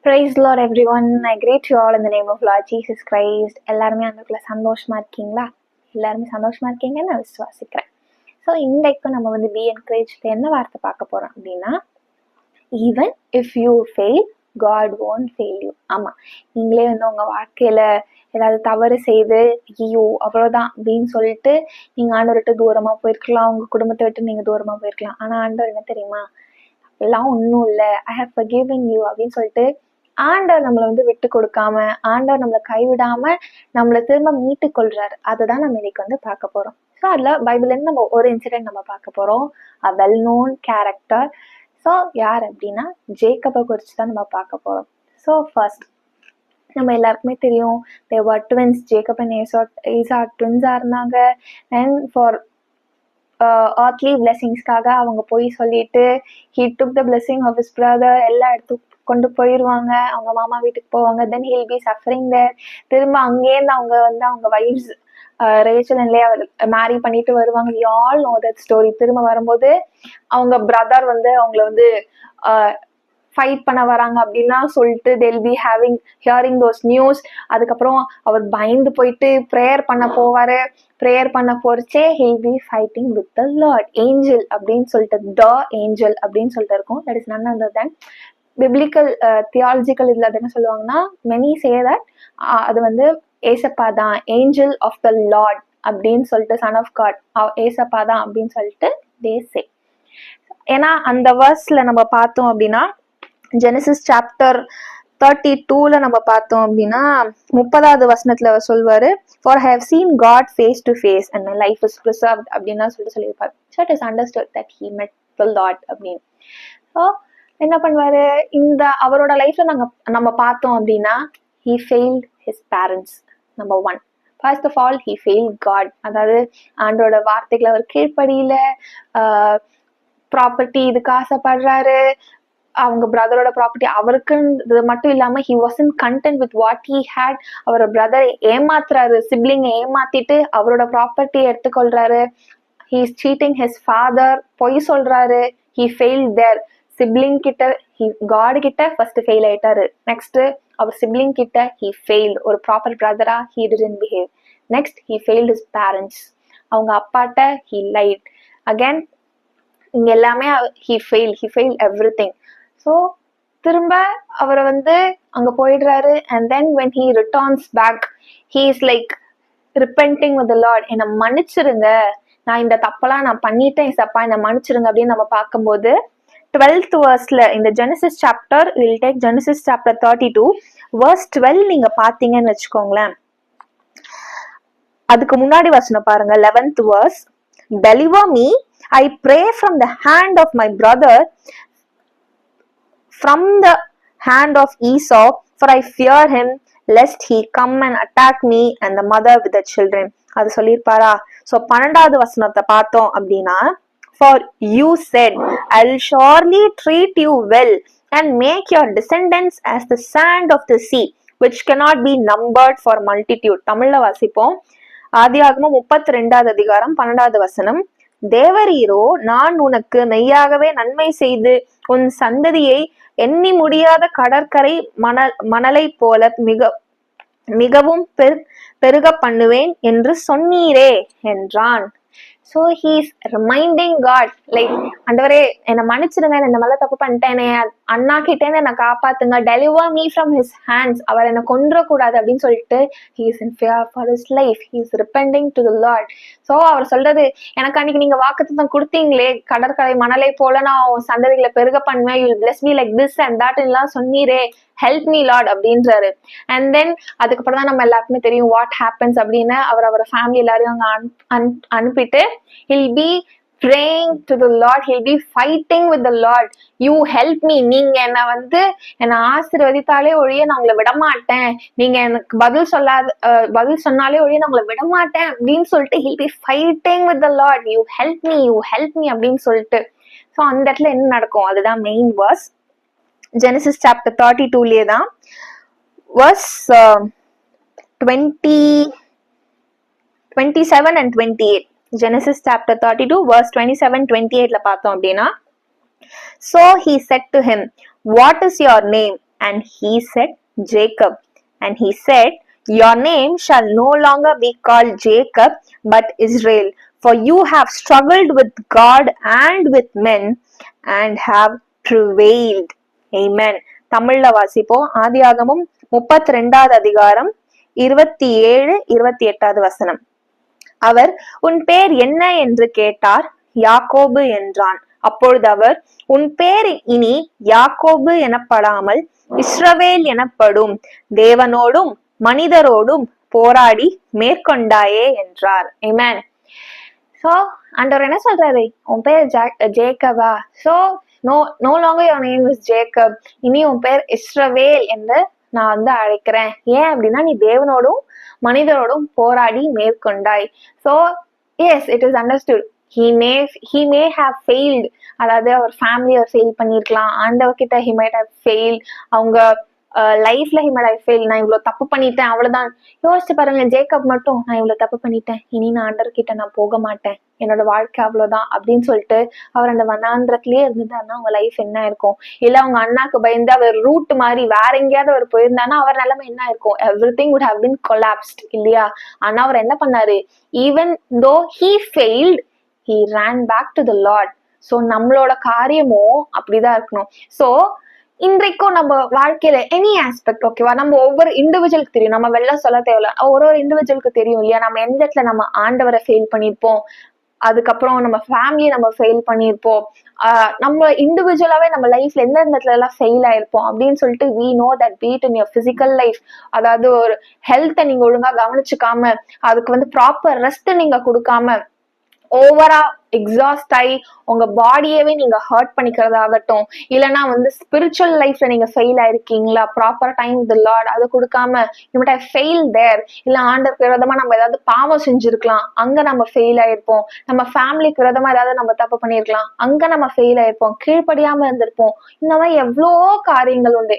Praise the Lord everyone. I greet you all in the name of Lord Jesus Christ. எல்லாருமே அந்தக்குள்ள சந்தோஷமா இருக்கீங்களா? எல்லாருமே சந்தோஷமா இருக்கீங்கன்னு நான் விசுவாசிக்கிறேன். ஸோ இன்றைக்கு நம்ம வந்து பி என்கரேஜ்ல என்ன வார்த்தை பார்க்க போறோம் அப்படின்னா, even if you fail God won't fail you. ஆமா, நீங்களே வந்து உங்க வாழ்க்கையில ஏதாவது தவறு செய்து ஐயோ அவ்வளோதான் அப்படின்னு சொல்லிட்டு நீங்க ஆண்டவர்கிட்ட தூரமா போயிருக்கலாம், உங்க குடும்பத்தை விட்டு நீங்க தூரமா போயிருக்கலாம். ஆனா ஆண்டவர் என்ன தெரியுமா, எல்லாம் ஒன்றும் இல்லை, ஐ ஹவ் forgiven you அப்படின்னு சொல்லிட்டு ஆண்டவர் நம்மளை வந்து விட்டு கொடுக்காம, ஆண்டவர் நம்மளை கைவிடாம நம்மளை திரும்ப மீட்டு கொள்றாரு. அதுதான் நம்ம இன்னைக்கு வந்து பார்க்க போறோம். ஸோ அதுல பைபிள்ல இருந்து நம்ம ஒரு இன்சிடென்ட் நம்ம பார்க்க போறோம். A well known character. So யார் அப்படின்னா ஜேக்கபை குறித்து தான் நம்ம பார்க்க போறோம். ஸோ ஃபர்ஸ்ட் நம்ம எல்லாருக்குமே தெரியும், தேவர் ட்வின்ஸ். ஜேக்கப் அண்ட் ஈசா ட்வின்ஸா இருந்தாங்க. அண்ட் ஃபார் earthly blessingsக்காக அவங்க போய் சொல்லிட்டு he took the blessing of his brother, எல்லா இடத்துக்கு கொண்டு போயிடுவாங்க, அவங்க மாமா வீட்டுக்கு போவாங்க. then he'll be suffering there. திரும்ப அங்கேருந்து அவங்க வந்து அவங்க வைஃப்ஸ் ரேச்சல் அண்ட் லேயா மேரி பண்ணிட்டு வருவாங்க. we all know that story. திரும்ப வரும்போது அவங்க பிரதர் வந்து அவங்கள வந்து ஃபைட் பண்ண வராங்க அப்படின்னா சொல்லிட்டு they'll be hearing those news. அதுக்கப்புறம் அவர் பயந்து போயிட்டு ப்ரேயர் பண்ண போவாரு. ப்ரேயர் பண்ண போறச்சே he'll be fighting with the Lord. Angel அப்படின்னு சொல்லிட்டு the angel அப்படின்னு சொல்லிட்டு இருக்கும். that is none other than biblical theological. இதுல அது என்ன சொல்லுவாங்கன்னா, many say that அது வந்து ஏசப்பா தான், ஏஞ்சல் ஆஃப் த லார்ட் அப்படின்னு சொல்லிட்டு, சன் ஆஃப் காட் ஏசப்பா தான் அப்படின்னு சொல்லிட்டு they say. ஏன்னா அந்த வேர்ஸ்ல நம்ம பார்த்தோம் அப்படின்னா, ஜெனசிஸ் சாப்டர் 32ல நம்ம பார்த்தோம் அப்படின்னா 30வது வசனத்துல அவர் சொல்வாரு, for I have seen God face to face and my life is preserved அப்படின்னு சொல்லியிருப்பாரு. So it is understood that he met the Lord அப்படின்னு. ஸோ என்ன பண்ணுவாரு, இந்த அவரோட லைஃப்ல நம்ம பார்த்தோம் அப்படின்னா he failed his parents. number 1. First of all, he failed God. அதாவது ஆண்டோட வார்த்தைகளை அவர் கீழ்ப்படியில, ப்ராப்பர்ட்டி இதுக்கு ஆசைப்படுறாரு, அவங்க பிரதரோட ப்ராப்பர்ட்டி அவருக்குன்றது மட்டும் இல்லாம he wasn't content with what he had. அவரோட பிரதரை ஏமாத்துறாரு, சிப்ளிங்கை ஏமாத்திட்டு அவரோட property எடுத்துக்கொள்றாரு. he is cheating his father, பொய் சொல்றாரு. he failed there. சிப்ளிங் கிட்ட காட் கிட்ட ஃபர்ஸ்ட் ஃபெயில் ஆயிட்டாரு. நெக்ஸ்ட் அவர் சிப்ளிங் கிட்ட he failed. ஒரு ப்ராப்பர் பிரதரா he didn't behave. Next he failed his parents. அவங்க அப்பாட்ட he lied. again இங்க எல்லாமே he failed everything. ஸோ திரும்ப அவரை வந்து அங்க போயிடுறாரு. and then when he returns back, he is like repenting with the Lord. என்னை மன்னிச்சிருங்க, நான் இந்த தப்பெல்லாம் நான் பண்ணிட்டேன் சப்பா, என்னை மன்னிச்சிருங்க அப்படின்னு நம்ம பார்க்கும்போது 12th verseல இந்த Genesis chapter, we'll take Genesis chapter 32 verse 12 நீங்க பாத்தீங்கன்னு வச்சுக்கோங்களேன். அதுக்கு முன்னாடி வசனம் பாருங்க, 11th verse. deliver me, I pray, from the hand of my brother, from the hand of Esau, for I fear him lest he come and attack me and the mother with the children. அது சொல்லியிருப்பாரா? So 12வது வசனத்தை பார்த்தோம் அப்படின்னா, for you said, I'll surely treat you well and make your descendants as the sand of the sea, which cannot be numbered for multitude. தமிழ்ல வாசிப்போம். ஆதியாகமம் 32வது அதிகாரம் 12வது வசனம். தேவரீரோ, நான் உனக்கு மெய்யாகவே நன்மை செய்து உன் சந்ததியை எண்ணி முடியாத கடற்கரை மணலை போல மிகவும் பெருக பண்ணுவேன் என்று சொன்னீரே என்றான். So he is reminding God, like, ஆண்டவரே என்னை மன்னிச்சிருங்க, இந்த மேல தப்பு பண்ணிட்டேனே, அண்ணா கிட்டேன்னு என்னை காப்பாத்துங்க, deliver me from his hands. அவர் என்னை கொன்றக்கூடாது அப்படின்னு சொல்லிட்டு he is in fear for his life. He is repenting to the Lord. So அவர் சொல்றது, எனக்கு அன்னைக்கு நீங்க வாக்குத்தத்தம் கொடுத்தீங்களே, கடற்கரை மணலை போல நான் சந்ததிகளை பெருக பண்ணுவேன், you will bless me like this and that எல்லாம் சொன்னீரே, ஹெல்ப் மீ லார்ட் அப்படின்றாரு. அண்ட் தென் அதுக்கப்புறம் தான் நம்ம எல்லாருக்குமே தெரியும் வாட் ஹேப்பன்ஸ் அப்படின்னு. அவரோட ஃபேமிலி எல்லாரையும் அங்க அனுப்பிட்டு he'll be praying to the Lord, he'll be fighting with the Lord. you help me, நீங்க என்னை ஆசீர்வதித்தாலே ஒழிய நான் உங்களை விடமாட்டேன், நீங்க எனக்கு பதில் சொன்னாலே ஒழிய நான் உங்களை விடமாட்டேன் அப்படின்னு சொல்லிட்டு he'll be fighting with the Lord. you help me அப்படின்னு சொல்லிட்டு. ஸோ அந்த இடத்துல என்ன நடக்கும், அதுதான் மெயின் வேர்ஸ். ஜெனசிஸ் சாப்டர் 32லயே தான் verse 27 and 28. Genesis chapter 32 verse 27-28ல பார்த்தோம் அப்படின்னா, so he said to him, what is your name? and he said, Jacob. And he said, your name shall no longer be called Jacob, but Israel, for you have struggled with God and with men and have prevailed. Amen. தமிழ்ல வாசிப்போம். ஆதியாகமம் 32வது அதிகாரம் 27, 28வது வசனம். அவர், உன் பேர் என்ன என்று கேட்டார். யாக்கோபு என்றான். அப்பொழுது அவர், உன் பேர் இனி யாக்கோபு எனப்படாமல் இஸ்ரவேல் எனப்படும், தேவனோடும் மனிதரோடும் போராடி மேற்கொண்டாயே என்றார். ஆமென். சோ ஆண்டவர் என்ன சொல்றாரு, உன் பேர் ஜேக்கபா, so no longer your name is Jacob, இனி உன் பேர் இஸ்ரவேல் என்று நான் வந்து அழைக்கிறேன். ஏன் அப்படின்னா நீ தேவனோடும் மனிதரோடும் போராடி மேற்கொண்டாய். So yes, it is understood, he may have failed. அதாவது அவர் ஃபேமிலியை ஃபெயில் பண்ணிருக்கலாம், ஆண்டவர் கிட்ட he might have failed, அவங்க லைஃப்ல he might have failed. நான் இவ்வளவு தப்பு பண்ணிட்டேன், அவ்வளவுதான். யோசிச்சு பாருங்க, ஜேக்கப் மட்டும், நான் இவ்வளவு தப்பு பண்ணிட்டேன், இனி நான் ஆண்டவர் கிட்ட நான் போக மாட்டேன், என்னோட வாழ்க்கை அவ்வளவுதான் அப்படின்னு சொல்லிட்டு அவர் அந்த வனாந்திரத்திலேயே இருந்துட்டாருன்னா அவங்க லைஃப் என்ன இருக்கும்? இல்ல அவங்க அண்ணாக்கு பயந்து அவர் ரூட் மாதிரி வேற எங்கேயாவது அவர் போயிருந்தாருன்னா அவர் நிலைமை என்ன இருக்கும்? everything would have been collapsed இல்லையா? ஆனா அவர் என்ன பண்ணாரு? even though he failed, he ran back to the Lord. So நம்மளோட காரியமும் அப்படிதான் இருக்கணும். சோ இன்றைக்கும் நம்ம வாழ்க்கையில எனி ஆஸ்பெக்ட், ஓகேவா, நம்ம ஒவ்வொரு இண்டிவிஜுவலுக்கு தெரியும், நம்ம வெளில சொல்ல தேவையில்ல, ஒரு இண்டிவிஜுவலுக்கு தெரியும் இல்லையா, நம்ம எந்த இடத்துல நம்ம ஆண்டவரை ஃபெயில் பண்ணிருப்போம், அதுக்கப்புறம் நம்ம ஃபேமிலியை நம்ம ஃபெயில் பண்ணிருப்போம், நம்ம இண்டிவிஜுவலாவே நம்ம லைஃப்ல எந்த இடத்துல எல்லாம் ஃபெயில் ஆயிருப்போம் அப்படின்னு சொல்லிட்டு we know that be it in your physical life, அதாவது ஒரு ஹெல்த்தை நீங்க ஒழுங்கா கவனிச்சுக்காம, அதுக்கு வந்து ப்ராப்பர் ரெஸ்ட் நீங்க கொடுக்காம, ஓவரா எக்ஸாஸ்ட் ஆகி உங்க பாடியவே நீங்க ஹர்ட் பண்ணிக்கிறதாகட்டும், இல்லைன்னா வந்து ஸ்பிரிச்சுவல் லைஃப்ல நீங்க ஃபெயில் ஆயிருக்கீங்களா, ப்ராப்பர் டைம் வித் லார்ட் அதை கொடுக்காம you might have fail there, இல்ல ஆண்டவருக்கு விரோதமா நம்ம ஏதாவது பாவம் செஞ்சிருக்கலாம், அங்க நம்ம ஃபெயில் ஆயிருப்போம், நம்ம ஃபேமிலிக்கு விரோதமா ஏதாவது நம்ம தப்பு பண்ணிருக்கலாம், அங்க நம்ம ஃபெயில் ஆயிருப்போம், கீழ்ப்படியாம இருந்திருப்போம், இந்த மாதிரி எவ்வளோ காரியங்கள் உண்டு.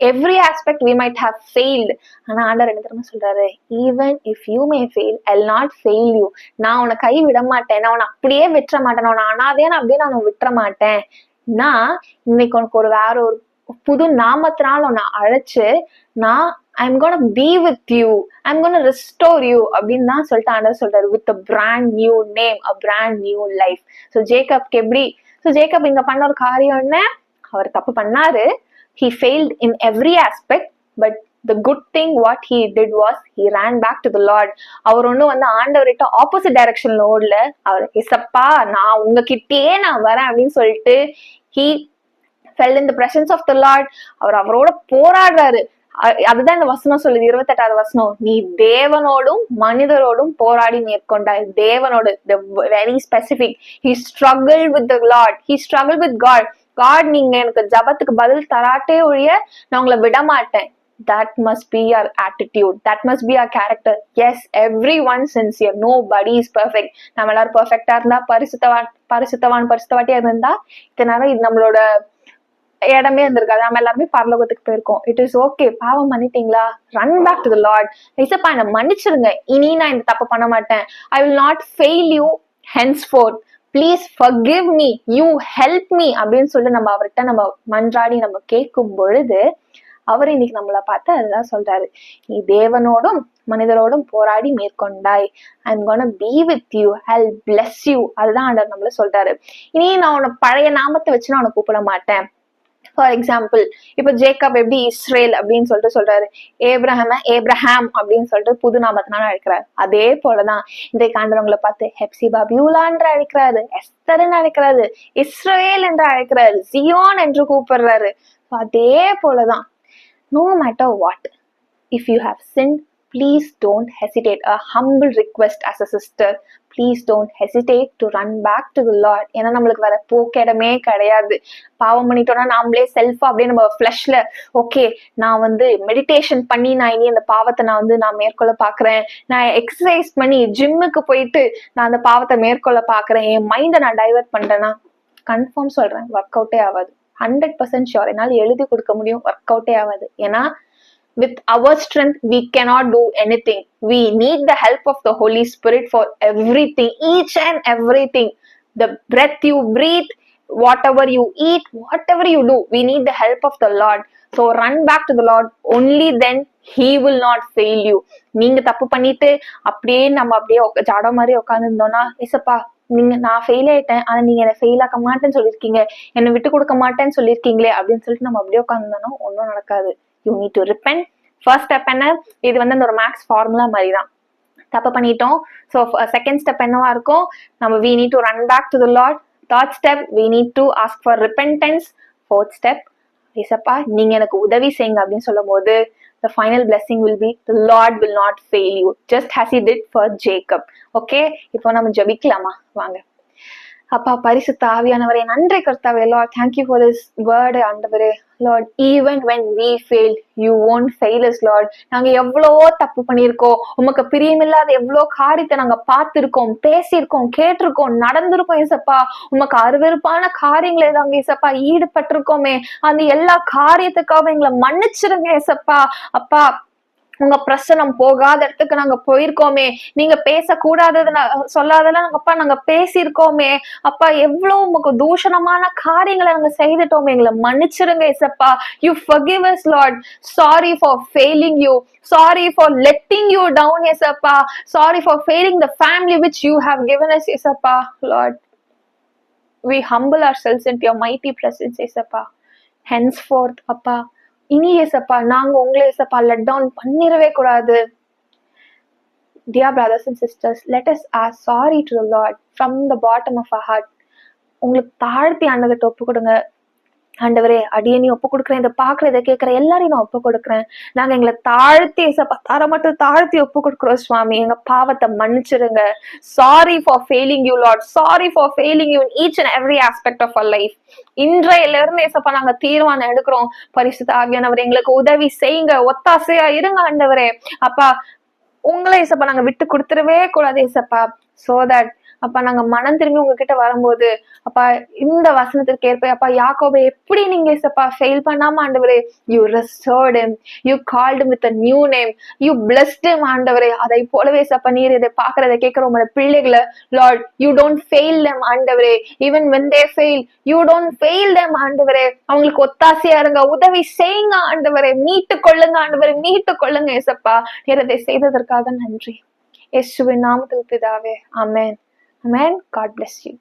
every aspect we might have failed. ஆனா ஆண்டவர் என்ன தெரியுமா சொல்றாரு? even if you may fail, I'll not fail you. நான் உன்னை கை விட மாட்டேன், நான் உன்னை அப்படியே விட்டுற மாட்டேன், நான் உன்னை அனாதையா நான் அப்படியே நான் விட்டுற மாட்டேன். நான் இன்னைக்கு உனக்கு ஒரு வேற ஒரு புது நாமத்தினால உன்னை அழைச்சு நான் I'm gonna be with you, I'm gonna restore you அப்படின்னு தான் சொல்லிட்டு ஆண்டவர் சொல்றாரு, with a brand new name, a brand new life. so ஜேக்கப்க்கு எப்படி? ஜேக்கப் இங்க பண்ண ஒரு காரியம் என்ன? அவர் தப்பு பண்ணாரு, he failed in every aspect, but the good thing what he did was he ran back to the Lord. அவர் ஒன்னும் வந்து ஆண்டவர்கிட்ட ஆப்போசிட் டைரக்ஷன்ல ஓடல, அவர் இசப்பா நான் உங்ககிட்டயே நான் வரேன் அப்படின்னு சொல்லிட்டு he fell in the presence of the Lord. அவர் அவரோட போராடுறாரு. அதுதான் இந்த வசனம் சொல்லுது, 28வது வசனம், நீ தேவனோடும் மனிதரோடும் போராடி மேற்கொண்டாய். தேவனோடு, the very specific, he struggled with the Lord, he struggled with God. God, நீங்க எனக்கு ஜபத்துக்கு பதில் தராட்டே ஒழிய நான் உங்களை விட மாட்டேன். that must be our attitude, that must be our character. yes, everyone sincere, nobody is perfect. நம்ம எல்லாரும் பெர்ஃபெக்ட்டா இருந்தா, பரிசுத்தவாட்டியா இருந்தா இதனால இது நம்மளோட இடமே இருந்திருக்காது, நம்ம எல்லாருமே பரலோகத்துக்கு போயிருக்கோம். இட் இஸ் ஓகே, பாவம் பண்ணிட்டீங்களா, run back to the lord. இசப்பா என்ன மன்னிச்சிருங்க, இனி நான் இந்த தப்பு பண்ண மாட்டேன், I will not fail you henceforth, please forgive me, you help me அப்படின்னு சொல்லிட்டு நம்ம அவர்கிட்ட நம்ம மன்றாடி நம்ம கேட்கும் பொழுது அவர் இன்னைக்கு நம்மளை பார்த்து அதுதான் சொல்றாரு, நீ தேவனோடும் மனிதரோடும் போராடி மேற்கொண்டாய், I'm gonna be with you, I'll bless you. அதுதான் ஆண்டவர் நம்மள சொல்றாரு. இனி நான் உன்னை பழைய நாமத்தை வச்சு நான் உன்னை கூப்பிட மாட்டேன். ஃபார் எக்ஸாம்பிள், இப்ப ஜேக்கப் எப்படி இஸ்ரேல் அப்படின்னு சொல்லிட்டு சொல்றாரு, ஏப்ரஹாம் அப்படின்னு சொல்லிட்டு புது நாமத்தினால அழைக்கிறாரு. அதே போலதான் இன்றைக்கு ஆண்டவங்களை பார்த்து ஹெப்சிபா பியூலா என்று அழைக்கிறாரு, எஸ்தர்ன்னு அழைக்கிறாரு, இஸ்ரேல் என்று அழைக்கிறாரு, சியோன் என்று கூப்பிடுறாரு. அதே போலதான், no matter what, if you have sinned, please don't hesitate. A humble request as a sister, please don't hesitate to run back to the Lord. ஏன்னா நம்மளுக்கு வேற போக்கிடமே கிடையாது. பாவம் பண்ணிட்டோம்னா நாமளே செல்ஃபா அப்படியே நம்ம ஃபிளஷ்ல ஓகே நான் வந்து மெடிடேஷன் பண்ணி நான் இனி அந்த பாவத்தை நான் மேற்கொள்ள பாக்குறேன், நான் எக்ஸசைஸ் பண்ணி ஜிம்முக்கு போயிட்டு நான் அந்த பாவத்தை மேற்கொள்ள பாக்குறேன், என் மைண்டை நான் டைவர்ட் பண்றேன்னா கன்ஃபார்ம் சொல்றேன், ஒர்க் அவுட்டே ஆகாது. 100% ஷியோர், என்னால் எழுதி கொடுக்க முடியும், ஒர்க் அவுட்டே ஆகாது. ஏன்னா with our strength we cannot do anything. We need the help of the Holy Spirit for everything, each and everything. The breath you breathe, whatever you eat, whatever you do, we need the help of the Lord. So run back to the Lord, only then he will not fail you. நீங்க தப்பு பண்ணிட்டு அப்படியே நம்ம அப்படியே ஜாட மாதிரி உட்காந்து இருந்தோம்னா, ஏசப்பா நீங்க நான் ஃபெயில் ஆயிட்டேன், ஆனா நீங்க என்ன ஃபெயில் ஆக்க மாட்டேன்னு சொல்லியிருக்கீங்க, என்னை விட்டு கொடுக்க மாட்டேன்னு சொல்லியிருக்கீங்களே அப்படின்னு சொல்லிட்டு நம்ம அப்படியே உட்காந்துருந்தோம்னா ஒன்றும் நடக்காது. You need to repent. First step என்ன? இது வந்து அந்த ஒரு மேக்ஸ் ஃபார்முலா மாதிரி தான். தப்பு பண்ணிட்டோம். ஸோ செகண்ட் ஸ்டெப் என்னவா இருக்கும்? நம்ம we need to run back to the Lord. Third step, we need to ask for repentance. Fourth step, ஏசப்பா நீங்க எனக்கு உதவி செய்யுங்க அப்படின்னு சொல்லும் போது the final blessing will be the Lord will not fail you, just as he did for Jacob. Okay, இப்போ நம்ம ஜெபிக்கலாமா? வாங்க. அப்பா பரிசுத்த ஆவியானவரே, நன்றி கர்த்தாவே. Lord, thank you for this word ஆண்டவரே. Lord, even when we fail, you won't fail us, Lord. நாங்க எவ்வளவோ தப்பு பண்ணியிருக்கோம், உமக்கு பிரியமில்லாத எவ்வளோ காரியத்தை நாங்க பார்த்திருக்கோம், பேசியிருக்கோம், கேட்டிருக்கோம், நடந்திருக்கோம் ஏசப்பா. உமக்கு அருவருப்பான காரியங்களை நாங்க ஏசப்பா ஈடுபட்டிருக்கோமே, அந்த எல்லா காரியத்துக்காக எங்களை மன்னிச்சிருங்க ஏசப்பா. அப்பா உங்க பிரசனம் போகாத இடத்துக்கு நாங்க போயிருக்கோமே, நீங்க பேசக்கூடாதது சொல்லாதெல்லாம் அப்பா நாங்க பேசியிருக்கோமே அப்பா. எவ்வளவு உமக்கு தூஷணமான காரியங்களை நாங்க செய்துட்டோமே, எங்களை மன்னிச்சிருங்க ஏசப்பா. You forgive us, Lord. Sorry for failing you. Sorry for letting you down ஏசப்பா. Sorry for failing the family which you have given us ஏசப்பா. Lord, we humble ourselves into your mighty presence ஏசப்பா. Henceforth அப்பா இனி ஏசப்பா நாங்க உங்களை ஏசப்பா let down பண்ணிடவே கூடாது. Dear brothers and sisters, let us ask sorry to the Lord from the bottom of our heart. உங்களுக்கு தாழ்த்தி ஆண்டவர்கிட்ட ஒப்பு கொடுங்க. ஆண்டவரே அடியேனையும் ஒப்பு கொடுக்குறேன், இதை பாக்குற இதை கேட்கிற எல்லாரையும் நான் ஒப்பு கொடுக்குறேன். நாங்க எங்களை தாழ்த்தி ஏசப்பா தர மட்டும் தாழ்த்தி ஒப்பு கொடுக்குறோம் சுவாமி. எங்க பாவத்தை மன்னிச்சிருங்க. Sorry for failing you Lord. Sorry for failing you in each and every aspect of our life. இன்றையில இருந்து ஏசப்பா நாங்க தீர்மானம் எடுக்கிறோம். பரிசுத்த ஆவியானவரே எங்களுக்கு உதவி செய்யுங்க, ஒத்தாசையா இருங்க ஆண்டவரே. அப்பா உங்களை ஏசப்பா நாங்க விட்டு கொடுத்துடவே கூடாது ஏசப்பா. சோ தட் அப்பா நாங்க மனம் திரும்பி உங்ககிட்ட வரும்போது அப்பா இந்த வசனத்திற்கு ஏற்ப அப்பா யாக்கோபை எப்படி நீங்க ஏசப்பா ஃபெயில் பண்ணாம ஆண்டவரே, you restored him, you called him with a new name, you blessed him ஆண்டவரே. அதை போலவே ஏசப்பா நீர் இதை பாக்குறதை கேட்கிற உங்களோட பிள்ளைகளை Lord, you don't fail them ஆண்டவரே. even when they fail, you don't fail them ஆண்டவரே. அவங்களுக்கு ஒத்தாசையா இருங்க, உதவி செய்யுங்க ஆண்டவரே. மீட்டு கொள்ளுங்க ஆண்டவரே, மீட்டு கொள்ளுங்க ஏசப்பா. நீர் அதை செய்ததற்காக நன்றி. இயேசுவின் நாமத்தில் பிதாவே, ஆமென். Amen. God bless you.